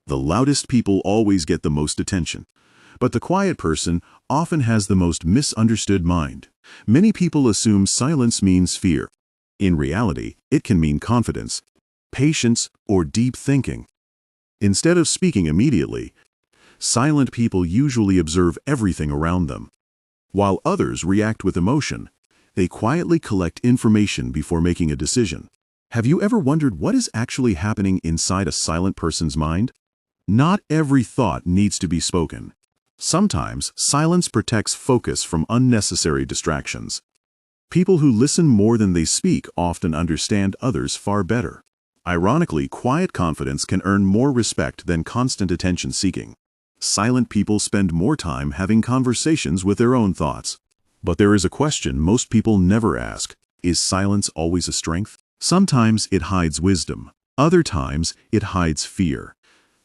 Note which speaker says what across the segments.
Speaker 1: The loudest people always get the most attention, but the quiet person often has the most misunderstood mind. Many people assume silence means fear. In reality, it can mean confidence, patience, or deep thinking. Instead of speaking immediately, silent people usually observe everything around them. While others react with emotion, they quietly collect information before making a decision. Have you ever wondered what is actually happening inside a silent person's mind? Not every thought needs to be spoken. Sometimes, silence protects focus from unnecessary distractions. People who listen more than they speak often understand others far better. Ironically, quiet confidence can earn more respect than constant attention-seeking. Silent people spend more time having conversations with their own thoughts. But there is a question most people never ask. Is silence always a strength? Sometimes it hides wisdom. Other times, it hides fear.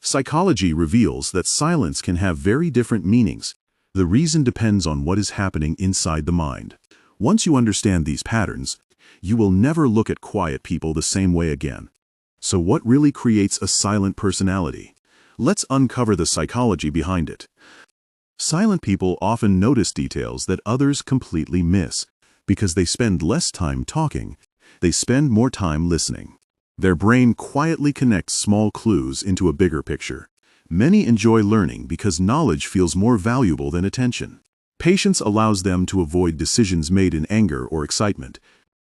Speaker 1: Psychology reveals that silence can have very different meanings. The reason depends on what is happening inside the mind. Once you understand these patterns, you will never look at quiet people the same way again. So what really creates a silent personality? Let's uncover the psychology behind it. Silent people often notice details that others completely miss. Because they spend less time talking, they spend more time listening. Their brain quietly connects small clues into a bigger picture. Many enjoy learning because knowledge feels more valuable than attention. Patience allows them to avoid decisions made in anger or excitement.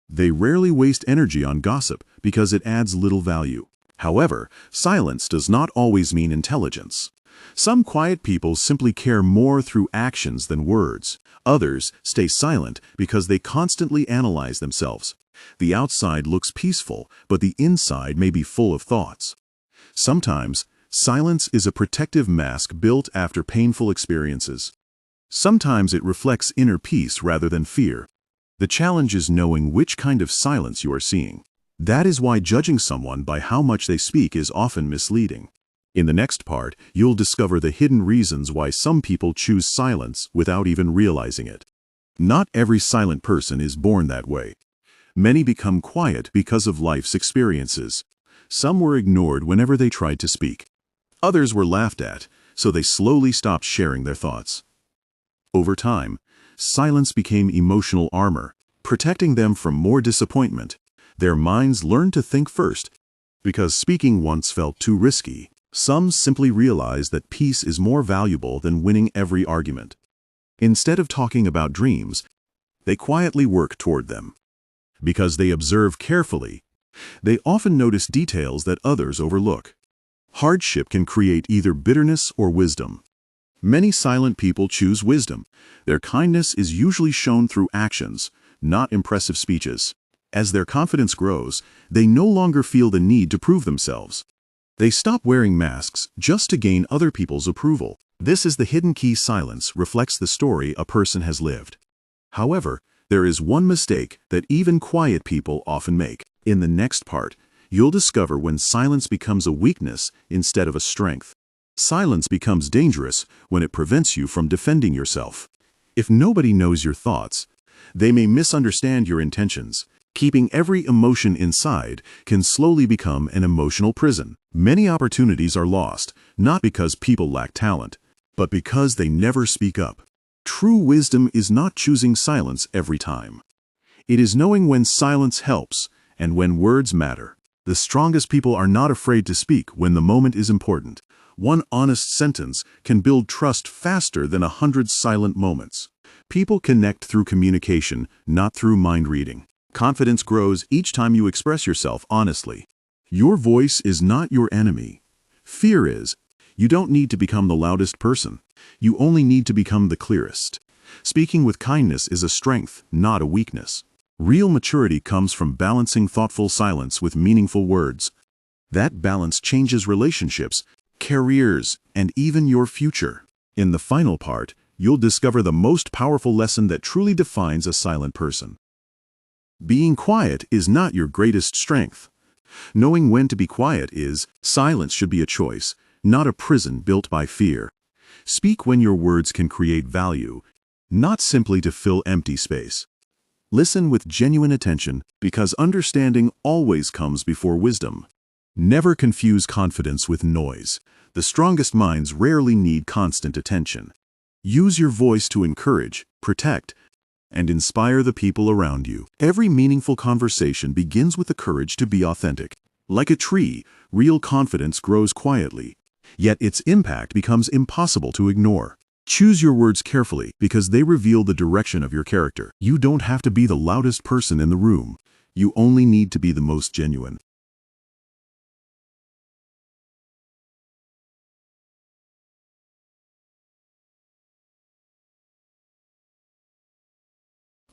Speaker 1: They rarely waste energy on gossip because it adds little value. However, silence does not always mean intelligence. Some quiet people simply care more through actions than words. Others stay silent because they constantly analyze themselves. The outside looks peaceful, but the inside may be full of thoughts. Sometimes, silence is a protective mask built after painful experiences. Sometimes it reflects inner peace rather than fear. The challenge is knowing which kind of silence you are seeing. That is why judging someone by how much they speak is often misleading. In the next part, you'll discover the hidden reasons why some people choose silence without even realizing it. Not every silent person is born that way. Many become quiet because of life's experiences. Some were ignored whenever they tried to speak. Others were laughed at, so they slowly stopped sharing their thoughts. Over time, silence became emotional armor, protecting them from more disappointment. Their minds learned to think first. Because speaking once felt too risky, some simply realized that peace is more valuable than winning every argument. Instead of talking about dreams, they quietly work toward them. Because they observe carefully, they often notice details that others overlook. Hardship can create either bitterness or wisdom. Many silent people choose wisdom. Their kindness is usually shown through actions, not impressive speeches. As their confidence grows, they no longer feel the need to prove themselves. They stop wearing masks just to gain other people's approval. This is the hidden key. Silence reflects the story a person has lived. However, there is one mistake that even quiet people often make. In the next part, you'll discover when silence becomes a weakness instead of a strength. Silence becomes dangerous when it prevents you from defending yourself. If nobody knows your thoughts, they may misunderstand your intentions. Keeping every emotion inside can slowly become an emotional prison. Many opportunities are lost, not because people lack talent, but because they never speak up. True wisdom is not choosing silence every time. It is knowing when silence helps and when words matter. The strongest people are not afraid to speak when the moment is important. One honest sentence can build trust faster than 100 silent moments. People connect through communication, not through mind reading. Confidence grows each time you express yourself honestly. Your voice is not your enemy. Fear is. You don't need to become the loudest person. You only need to become the clearest. Speaking with kindness is a strength, not a weakness. Real maturity comes from balancing thoughtful silence with meaningful words. That balance changes relationships, careers, and even your future. In the final part, you'll discover the most powerful lesson that truly defines a silent person. Being quiet is not your greatest strength. Knowing when to be quiet is. Silence should be a choice, not a prison built by fear. Speak when your words can create value, not simply to fill empty space. Listen with genuine attention because understanding always comes before wisdom. Never confuse confidence with noise. The strongest minds rarely need constant attention. Use your voice to encourage, protect, and inspire the people around you. Every meaningful conversation begins with the courage to be authentic. Like a tree, real confidence grows quietly, yet its impact becomes impossible to ignore. Choose your words carefully because they reveal the direction of your character. You don't have to be the loudest person in the room. You only need to be the most genuine.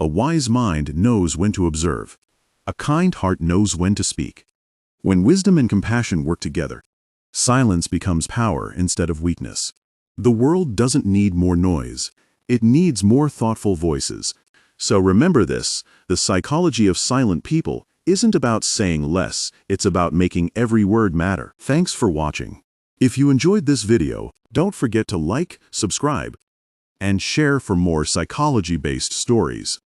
Speaker 1: A wise mind knows when to observe. A kind heart knows when to speak. When wisdom and compassion work together, silence becomes power instead of weakness. The world doesn't need more noise. It needs more thoughtful voices. So remember this, the psychology of silent people isn't about saying less, it's about making every word matter. Thanks for watching. If you enjoyed this video, don't forget to like, subscribe, and share for more psychology-based stories.